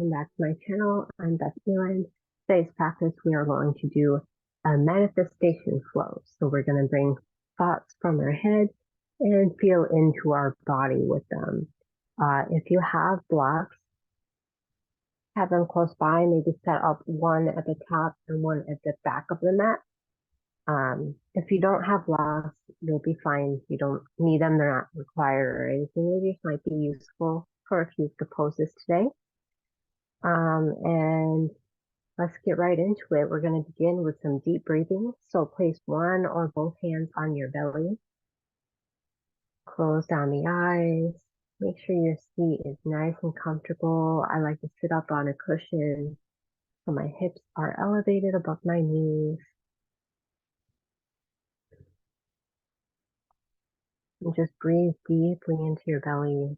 welcome back to my channel. I'm Beth Elland. Today's practice, we are going to do a manifestation flow. So we're going to bring thoughts from our head and feel into our body with them. If you have blocks, have them close by. Maybe set up one at the top and one at the back of the mat. If you don't have blocks, you'll be fine. You don't need them. They're not required or anything. They just might be useful for a few of the poses today. And let's get right into it. We're going to begin with some deep breathing. So place one or both hands on your belly. Close down the eyes. Make sure your seat is nice and comfortable. I like to sit up on a cushion so my hips are elevated above my knees. And just breathe deeply into your belly,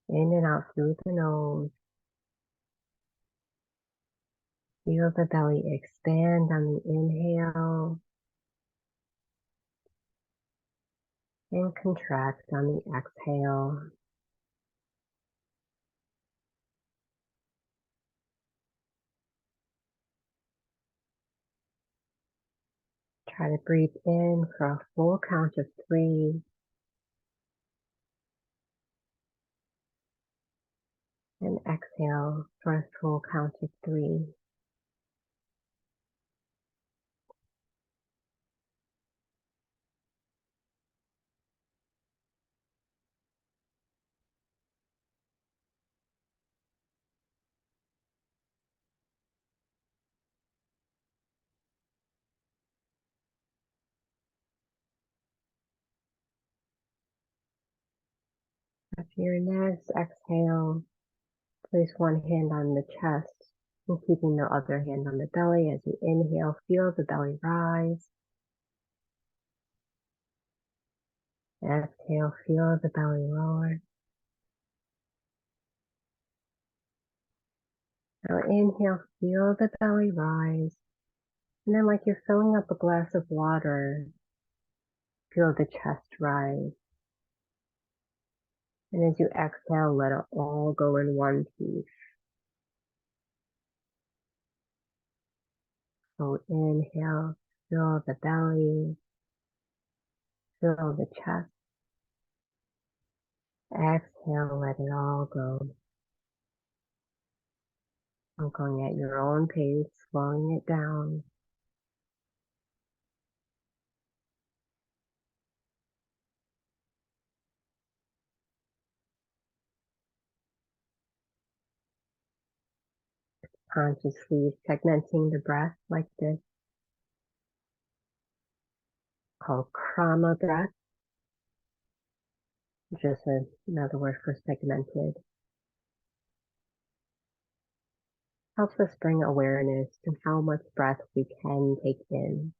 in and out through the nose. Feel the belly expand on the inhale and contract on the exhale. Try to breathe in for a full count of 3. And exhale for a full count of 3. After your next exhale, place one hand on the chest and keeping the other hand on the belly. As you inhale, feel the belly rise. Exhale, feel the belly lower. Now inhale, feel the belly rise. And then like you're filling up a glass of water, feel the chest rise. And as you exhale, let it all go in one piece. So inhale, feel the belly, feel the chest. Exhale, let it all go. I'm going at your own pace, slowing it down. Consciously segmenting the breath like this, called krama breath, just another word for segmented. Helps us bring awareness to how much breath we can take in.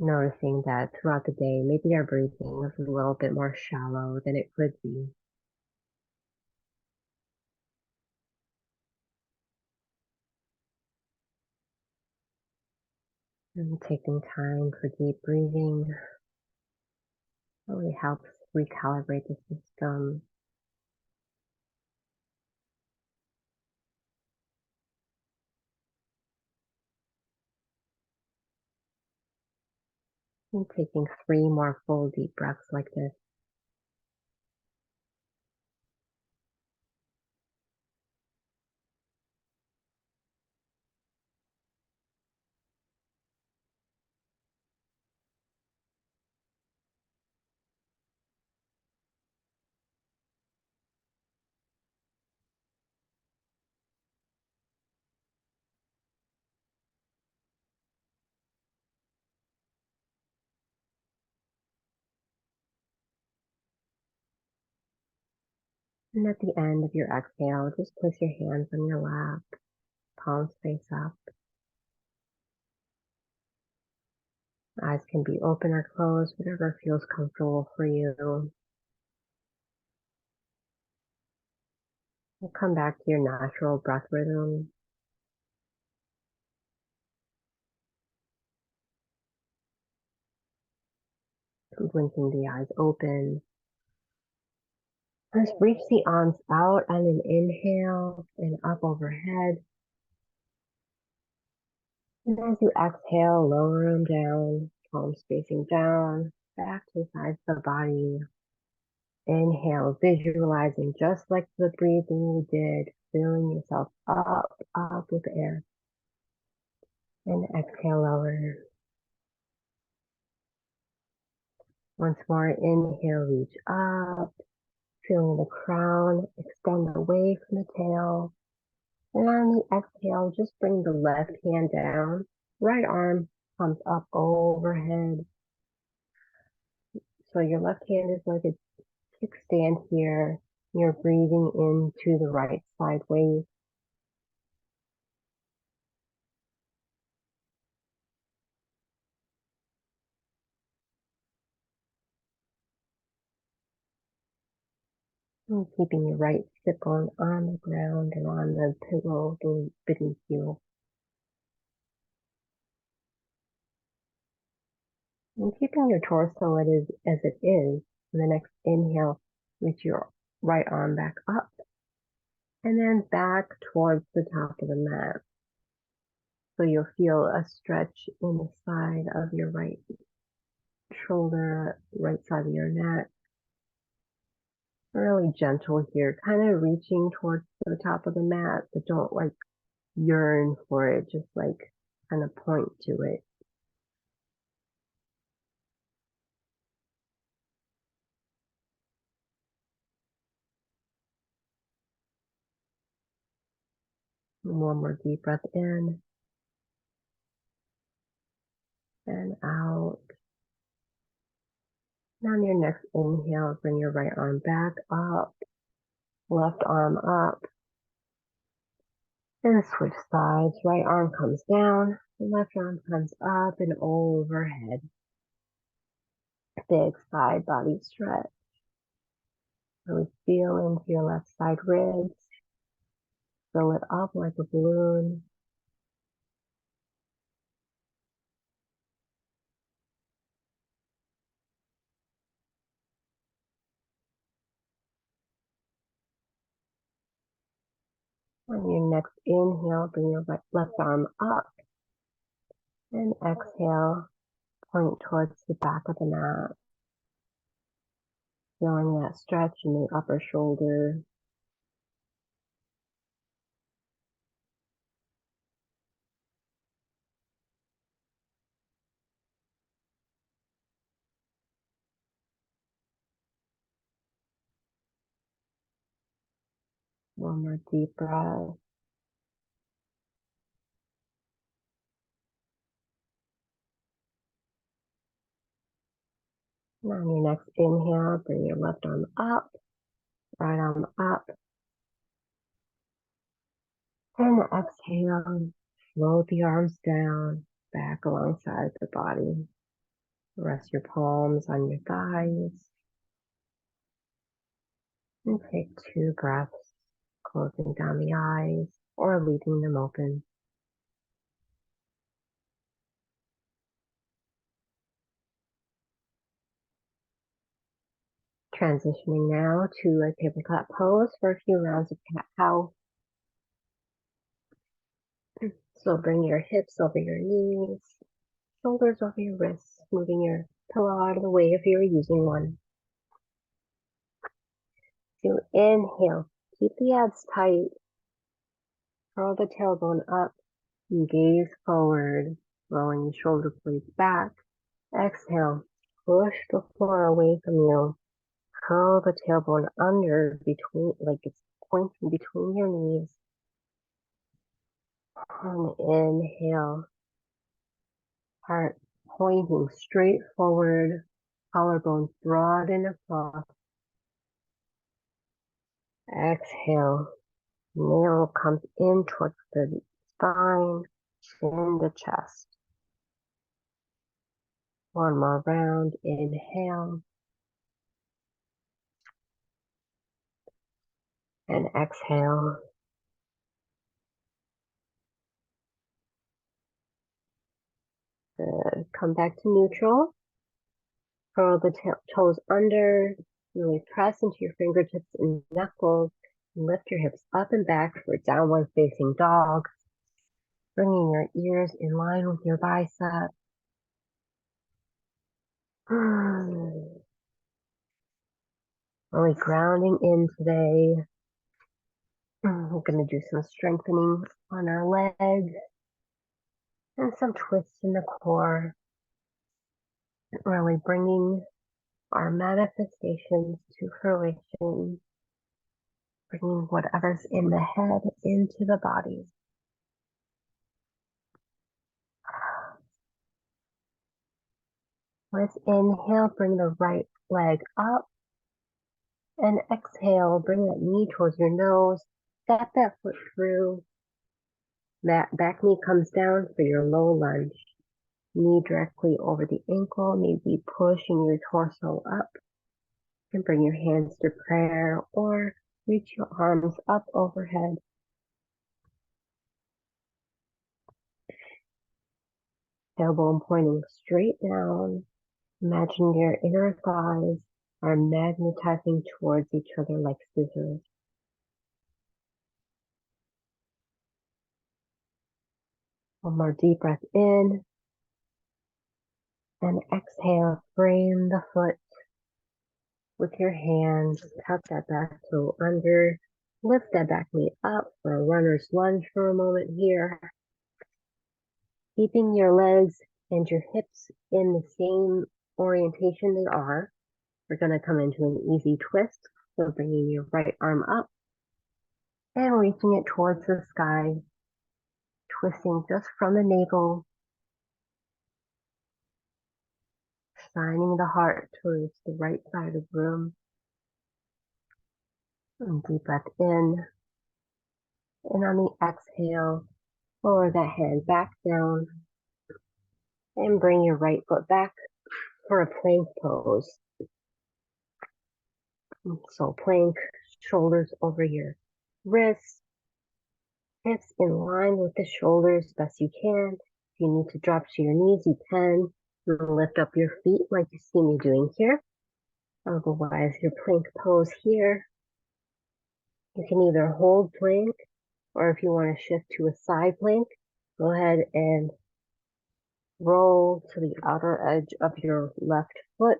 Noticing that throughout the day, maybe our breathing is a little bit more shallow than it could be. And taking time for deep breathing really helps recalibrate the system. And taking 3 more full deep breaths like this. And at the end of your exhale, just place your hands on your lap, palms face up. Eyes can be open or closed, whatever feels comfortable for you. We'll come back to your natural breath rhythm. blinking the eyes open. Let's reach the arms out on an inhale and up overhead. And as you exhale, lower them down, palms facing down, back to the sides of the body. Inhale, visualizing just like the breathing you did, filling yourself up with air. And exhale, lower. Once more, inhale, reach up, feeling the crown extend away from the tail. And on the exhale, just bring the left hand down, right arm comes up overhead. So your left hand is like a kickstand here. You're breathing into the right side waist. And keeping your right hip bone on the ground or on the pillow beneath you. And keeping your torso as it is. On the next inhale, reach your right arm back up. And then back towards the top of the mat. So you'll feel a stretch in the side of your right shoulder, right side of your neck. Really gentle here, kind of reaching towards the top of the mat, but don't like yearn for it, just like kind of point to it. One more deep breath in and out. Now on your next inhale, bring your right arm back up, left arm up, and switch sides. Right arm comes down, left arm comes up and overhead. Big side body stretch. Really feel into your left side ribs. Fill it up like a balloon. On your next inhale, bring your left arm up. And exhale, point towards the back of the mat. Feeling that stretch in the upper shoulder. One more deep breath. And on your next inhale, bring your left arm up, right arm up. And exhale, float the arms down, back alongside the body. Rest your palms on your thighs. And take 2 breaths, closing down the eyes or leaving them open. Transitioning now to a tabletop pose for a few rounds of cat-cow. So bring your hips over your knees, shoulders over your wrists, moving your pillow out of the way if you're using one. So inhale, keep the abs tight, curl the tailbone up, and gaze forward, rolling the shoulder blades back. Exhale, push the floor away from you. Curl the tailbone under between, like it's pointing between your knees. And inhale, heart pointing straight forward, collarbones broad and across. Exhale, navel comes in towards the spine, chin to chest. One more round, inhale. And exhale. Good. Come back to neutral. Curl the toes under, really press into your fingertips and knuckles, and lift your hips up and back for downward facing dog, bringing your ears in line with your bicep. Really grounding in today. We're going to do some strengthening on our legs and some twists in the core. Really bringing our manifestations to fruition, bringing whatever's in the head into the body. Let's inhale, bring the right leg up, and exhale, bring that knee towards your nose, step that foot through. That back knee comes down for your low lunge. Knee directly over the ankle, maybe pushing your torso up, and bring your hands to prayer or reach your arms up overhead. Tailbone pointing straight down. Imagine your inner thighs are magnetizing towards each other like scissors. One more deep breath in. And exhale, frame the foot with your hands. Tuck that back toe under. Lift that back knee up for a runner's lunge for a moment here. Keeping your legs and your hips in the same orientation they are. We're going to come into an easy twist. So bringing your right arm up and reaching it towards the sky. Twisting just from the navel. Signing the heart towards the right side of the room. And deep breath in. And on the exhale, lower that hand back down. And bring your right foot back for a plank pose. So plank, shoulders over your wrists, hips in line with the shoulders best you can. If you need to drop to your knees, you can. Lift up your feet like you see me doing here. Otherwise, your plank pose here. You can either hold plank, or if you want to shift to a side plank, go ahead and roll to the outer edge of your left foot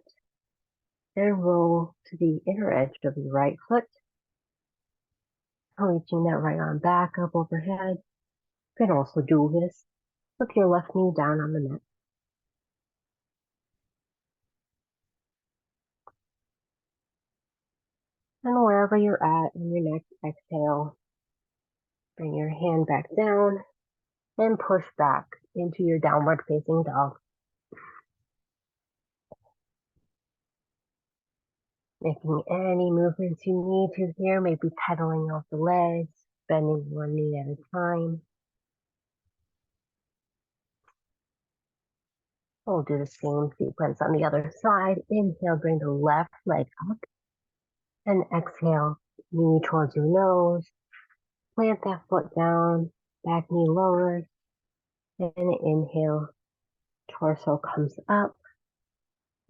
and roll to the inner edge of your right foot. Reaching that right arm back up overhead. You can also do this with your left knee down on the mat. And wherever you're at in your next exhale, bring your hand back down and push back into your downward facing dog. Making any movements you need to here, maybe pedaling off the legs, bending one knee at a time. We'll do the same sequence on the other side. Inhale, bring the left leg up. And exhale, knee towards your nose. Plant that foot down, back knee lowered. And inhale, torso comes up.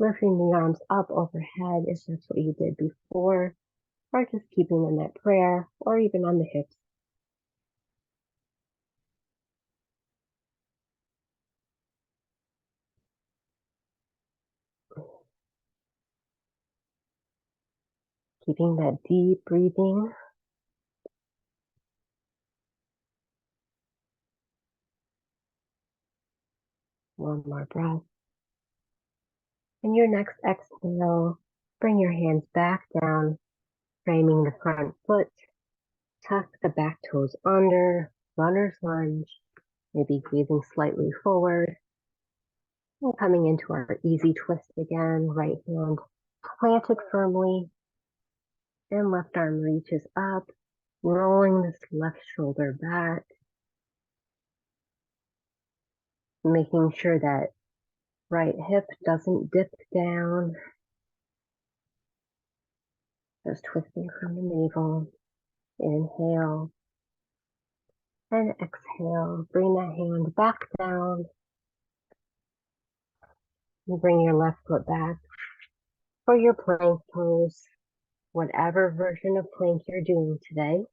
Lifting the arms up overhead if that's what you did before. Or just keeping them at prayer or even on the hips. Keeping that deep breathing. One more breath. And your next exhale, bring your hands back down, framing the front foot. Tuck the back toes under, runner's lunge, maybe breathing slightly forward. And coming into our easy twist again, right hand planted firmly, and left arm reaches up, rolling this left shoulder back, making sure that right hip doesn't dip down. Just twisting from the navel. Inhale and exhale. Bring that hand back down. You bring your left foot back for your plank pose, whatever version of plank you're doing today.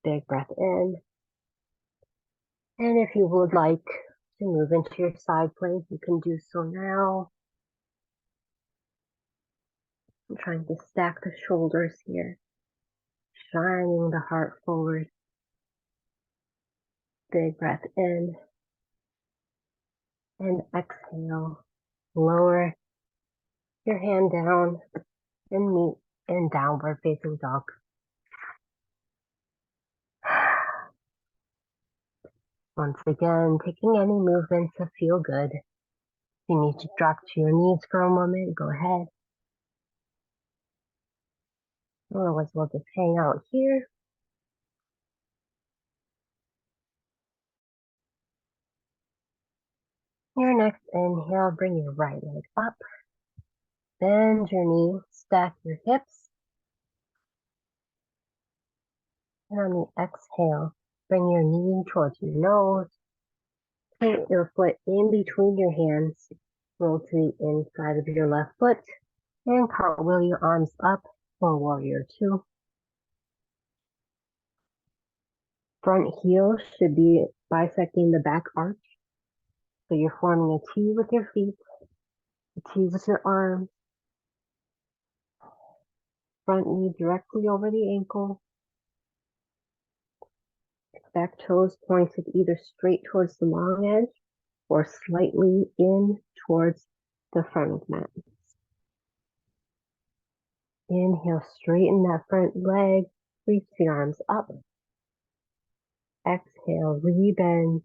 Big breath in. And if you would like to move into your side plank, you can do so now. I'm trying to stack the shoulders here, shining the heart forward. Big breath in. And exhale. Lower your hand down and meet in downward facing dog. Once again, taking any movements that feel good. If you need to drop to your knees for a moment, go ahead. Otherwise, we'll just hang out here. Your next inhale, bring your right leg up. Bend your knee, stack your hips. And on the exhale, bring your knee towards your nose. Put your foot in between your hands. Roll to the inside of your left foot. And cartwheel your arms up for warrior two. Front heel should be bisecting the back arch. So you're forming a T with your feet, a T with your arms. Front knee directly over the ankle. Back toes pointed either straight towards the long edge or slightly in towards the front of the mat. Inhale, straighten that front leg, reach the arms up. Exhale, rebend,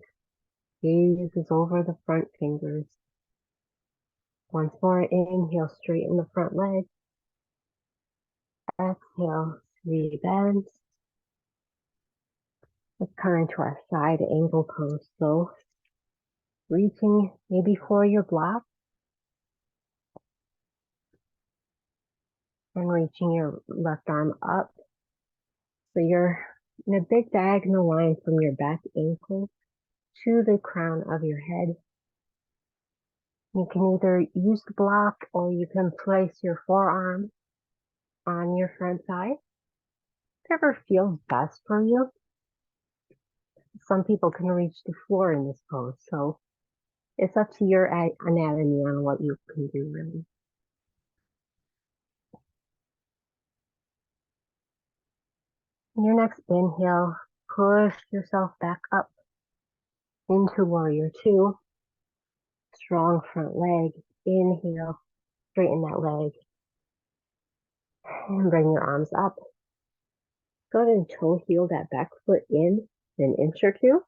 gaze is over the front fingers. Once more, inhale, straighten the front leg. Exhale, rebend. Let's come into our side angle pose. So reaching maybe for your block and reaching your left arm up. So you're in a big diagonal line from your back ankle to the crown of your head. You can either use the block or you can place your forearm on your front thigh. Whatever feels best for you. Some people can reach the floor in this pose, so it's up to your anatomy on what you can do, really. Your next inhale, push yourself back up into warrior two. Strong front leg. Inhale, straighten that leg. And bring your arms up. Go ahead and toe heel that back foot in an inch or two.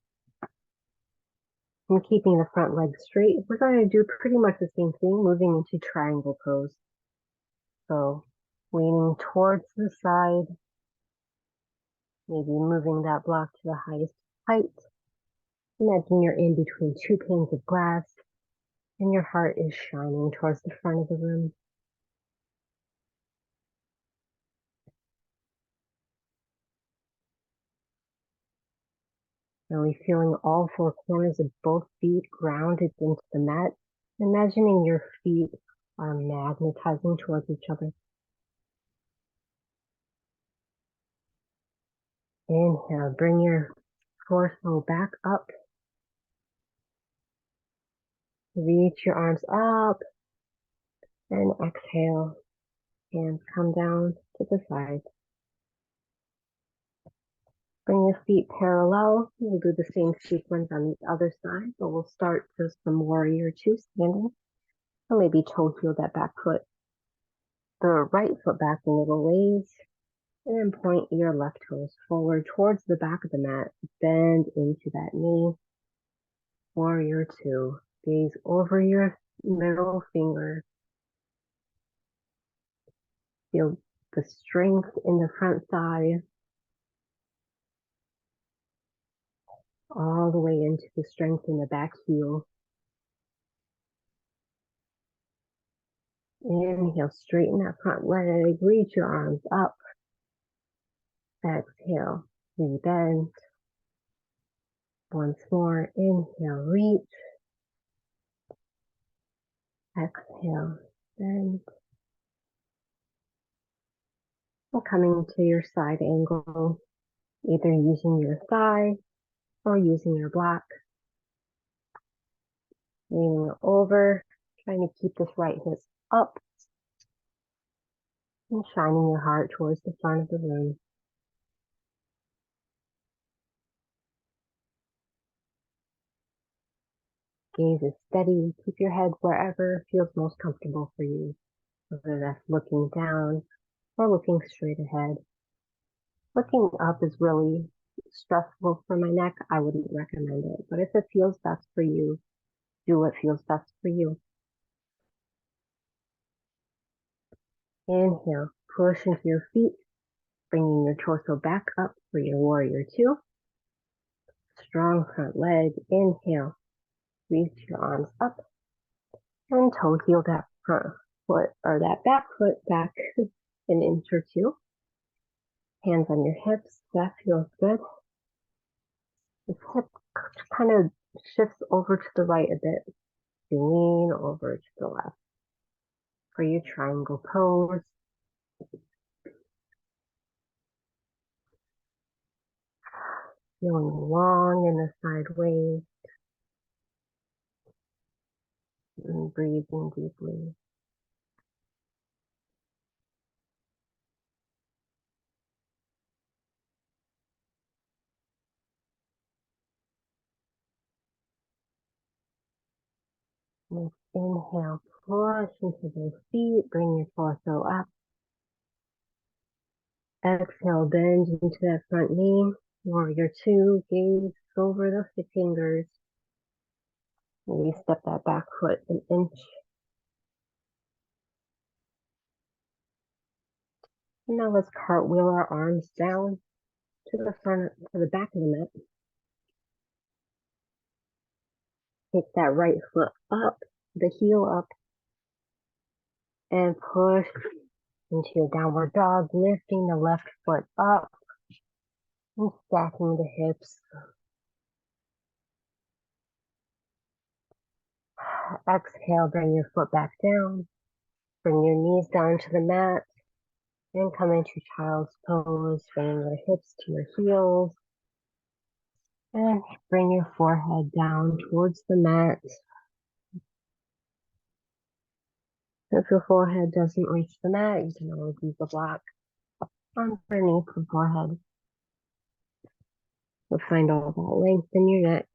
And keeping the front leg straight, we're going to do pretty much the same thing, moving into triangle pose. So leaning towards the side, maybe moving that block to the highest height. Imagine you're in between two panes of glass and your heart is shining towards the front of the room. Really feeling all four corners of both feet grounded into the mat. Imagining your feet are magnetizing towards each other. Inhale, bring your torso back up. Reach your arms up. And exhale, hands come down to the side. Bring your feet parallel. We'll do the same sequence on the other side, but we'll start just from warrior two, standing. Or maybe toe heel that back foot. The right foot back a little ways. And then point your left toes forward towards the back of the mat. Bend into that knee. Warrior two. Gaze over your middle finger. Feel the strength in the front thigh. All the way into the strength in the back heel. Inhale, straighten that front leg. Reach your arms up. Exhale, rebend. Once more, inhale, reach. Exhale. And coming to your side angle, either using your thigh or using your block. Leaning over, trying to keep this right hip up and shining your heart towards the front of the room. Gaze is steady. Keep your head wherever feels most comfortable for you, whether that's looking down or looking straight ahead. Looking up is really stressful for my neck. I wouldn't recommend it, but if it feels best for you, do what feels best for you. Inhale, push into your feet, bringing your torso back up for your warrior two. Strong front leg. Inhale, reach your arms up and toe heel that front foot or that back foot back an inch or two. Hands on your hips. That feels good. This hip kind of shifts over to the right a bit. You lean over to the left for your triangle pose. Feeling long in the sideways and breathing deeply. Next inhale, push into the feet, bring your torso up. Exhale, bend into that front knee. Warrior two, gaze over the fingers. Maybe step that back foot an inch. And now let's cartwheel our arms down to the front, to the back of the mat. Take that right foot up, the heel up, and push into your downward dog, lifting the left foot up and stacking the hips. Exhale, bring your foot back down. Bring your knees down to the mat and come into child's pose. Bring your hips to your heels and bring your forehead down towards the mat. If your forehead doesn't reach the mat, you can always use a block underneath the forehead. You'll find all that length in your neck.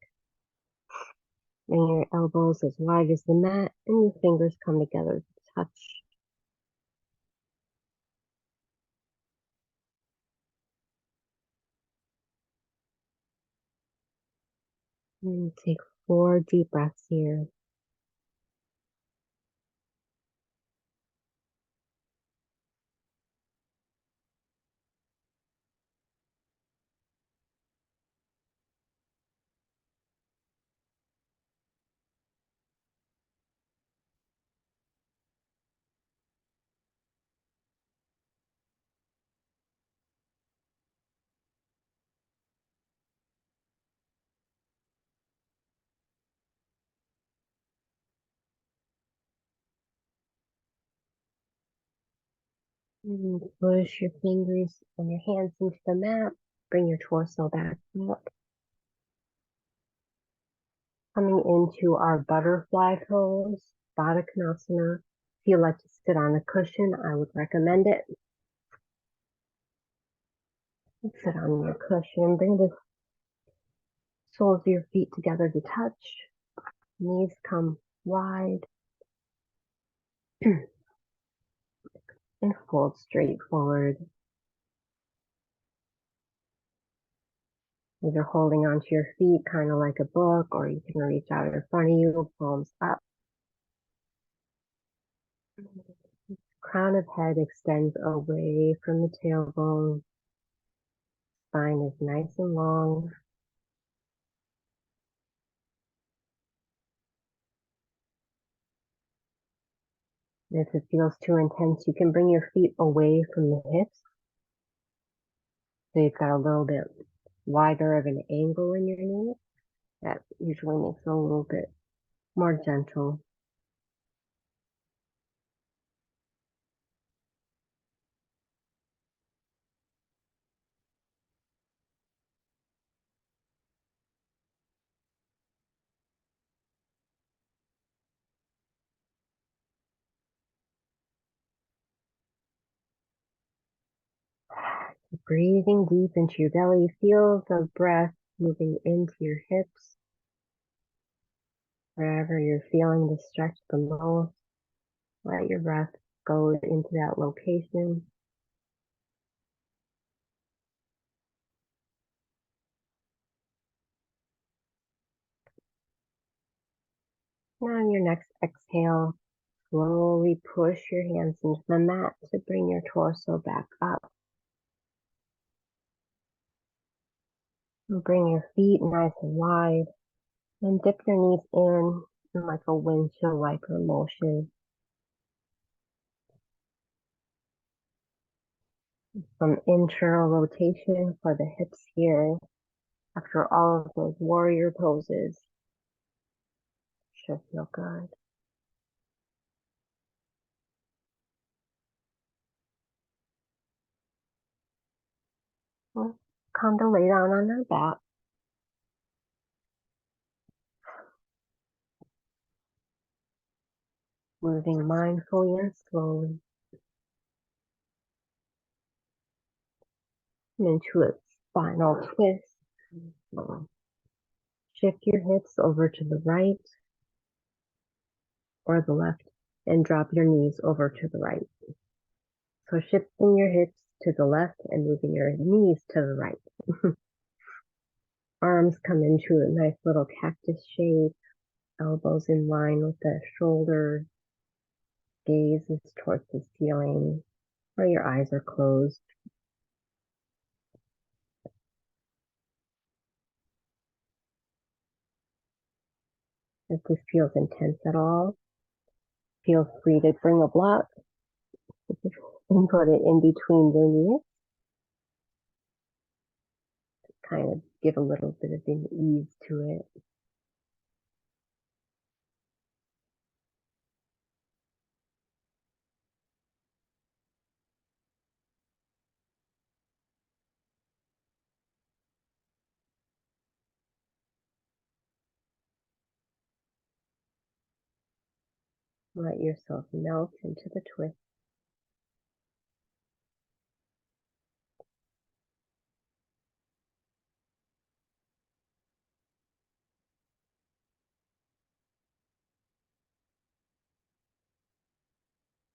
Bring your elbows as wide as the mat and your fingers come together to touch. And take 4 deep breaths here. And push your fingers and your hands into the mat. Bring your torso back up. Coming into our butterfly pose, Baddha Konasana. If you like to sit on a cushion, I would recommend it. Sit on your cushion. Bring the soles of your feet together to touch. Knees come wide. And fold straight forward. Either holding onto your feet, kind of like a book, or you can reach out in front of you, palms up. Crown of head extends away from the tailbone. Spine is nice and long. If it feels too intense, you can bring your feet away from the hips. So you've got a little bit wider of an angle in your knees. That usually makes it a little bit more gentle. Breathing deep into your belly, feel the breath moving into your hips. Wherever you're feeling the stretch the most, let your breath go into that location. Now on your next exhale, slowly push your hands into the mat to bring your torso back up. And bring your feet nice and wide and dip your knees in like a windshield wiper motion. Some internal rotation for the hips here after all of those warrior poses. Should feel good. We'll come to lay down on our back. Moving mindfully and slowly into a spinal twist. Shift your hips over to the right or the left and drop your knees over to the right. So shifting your hips to the left and moving your knees to the right. Arms come into a nice little cactus shape, elbows in line with the shoulders, gaze is towards the ceiling, or your eyes are closed. If this feels intense at all, feel free to bring a block and put it in between your knees. Kind of give a little bit of an ease to it. Let yourself melt into the twist.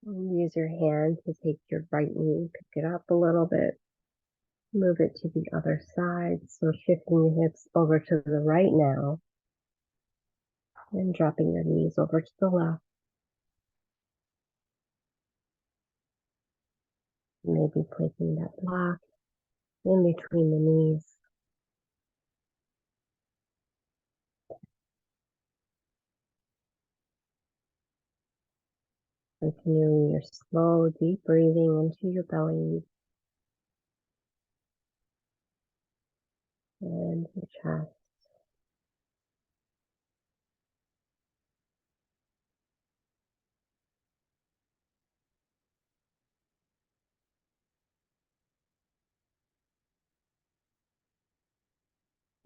Use your hand to take your right knee, pick it up a little bit, move it to the other side. So shifting your hips over to the right now and dropping your knees over to the left. Maybe placing that block in between the knees. Continuing your slow, deep breathing into your belly and your chest.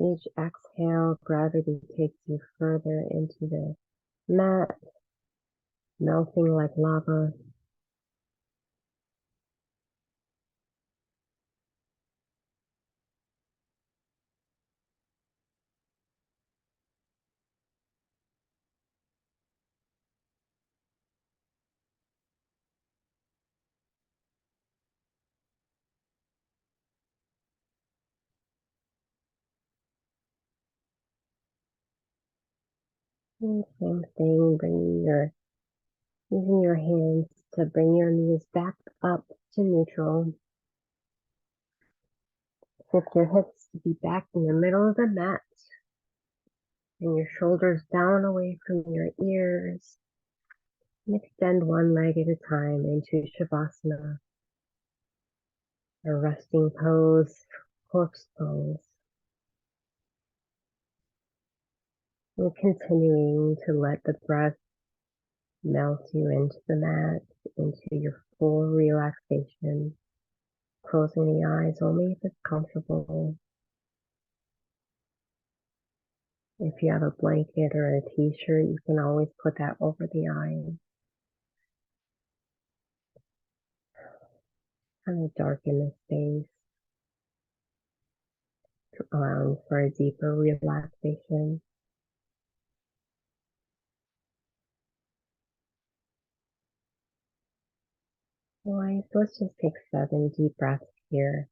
Each exhale, gravity takes you further into the mat, melting like lava. And same thing, using your hands to bring your knees back up to neutral. Shift your hips to be back in the middle of the mat and your shoulders down away from your ears. And extend one leg at a time into Shavasana, a resting pose, corpse pose. And continuing to let the breath melt you into the mat, into your full relaxation. Closing the eyes only if it's comfortable. If you have a blanket or a t-shirt, you can always put that over the eyes. Kind of darken the space. arms for a deeper relaxation. Alright, so let's just take 7 deep breaths here.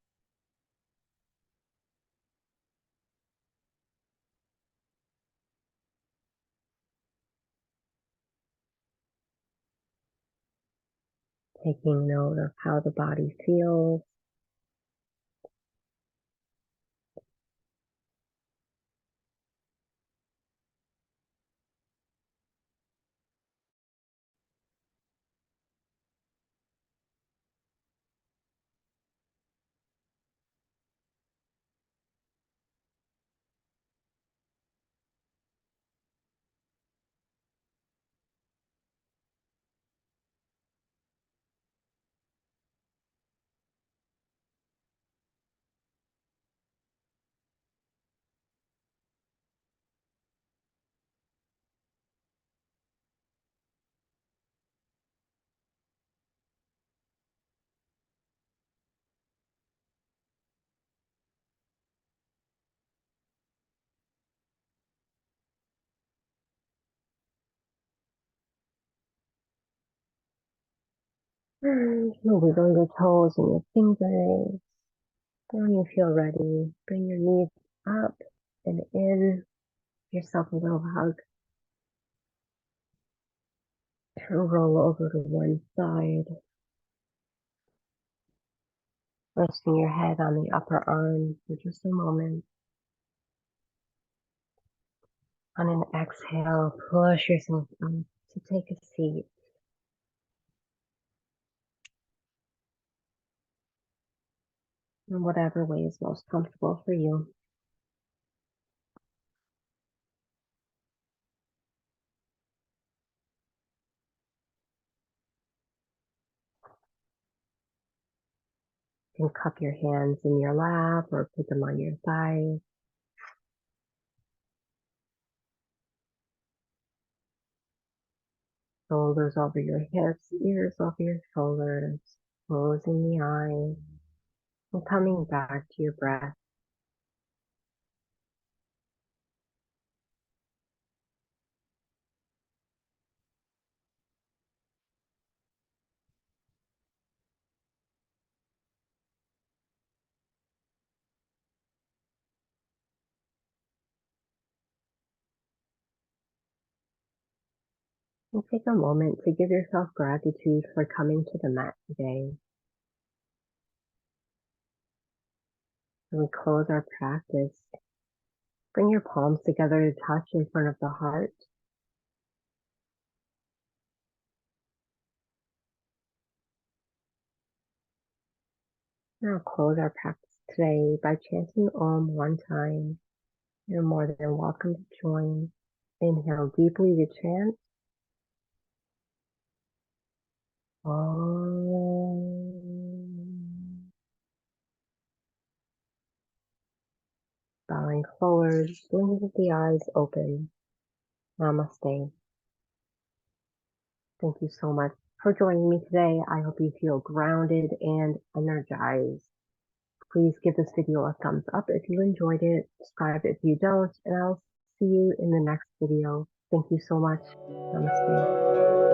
Taking note of how the body feels. And you'll wiggle your toes and your fingers. When you feel ready, bring your knees up and in. Give yourself a little hug. Roll over to one side. Resting your head on the upper arm for just a moment. On an exhale, push yourself up to take a seat. In whatever way is most comfortable for you. You can cup your hands in your lap or put them on your thighs. Shoulders over your hips, ears over your shoulders, closing the eyes and coming back to your breath. And take a moment to give yourself gratitude for coming to the mat today. When we close our practice, bring your palms together to touch in front of the heart. Now close our practice today by chanting Om one time. You're more than welcome to join. Inhale deeply to chant Om. Bowing forward, blink the eyes open. Namaste. Thank you so much for joining me today. I hope you feel grounded and energized. Please give this video a thumbs up if you enjoyed it, subscribe if you don't, and I'll see you in the next video. Thank you so much. Namaste.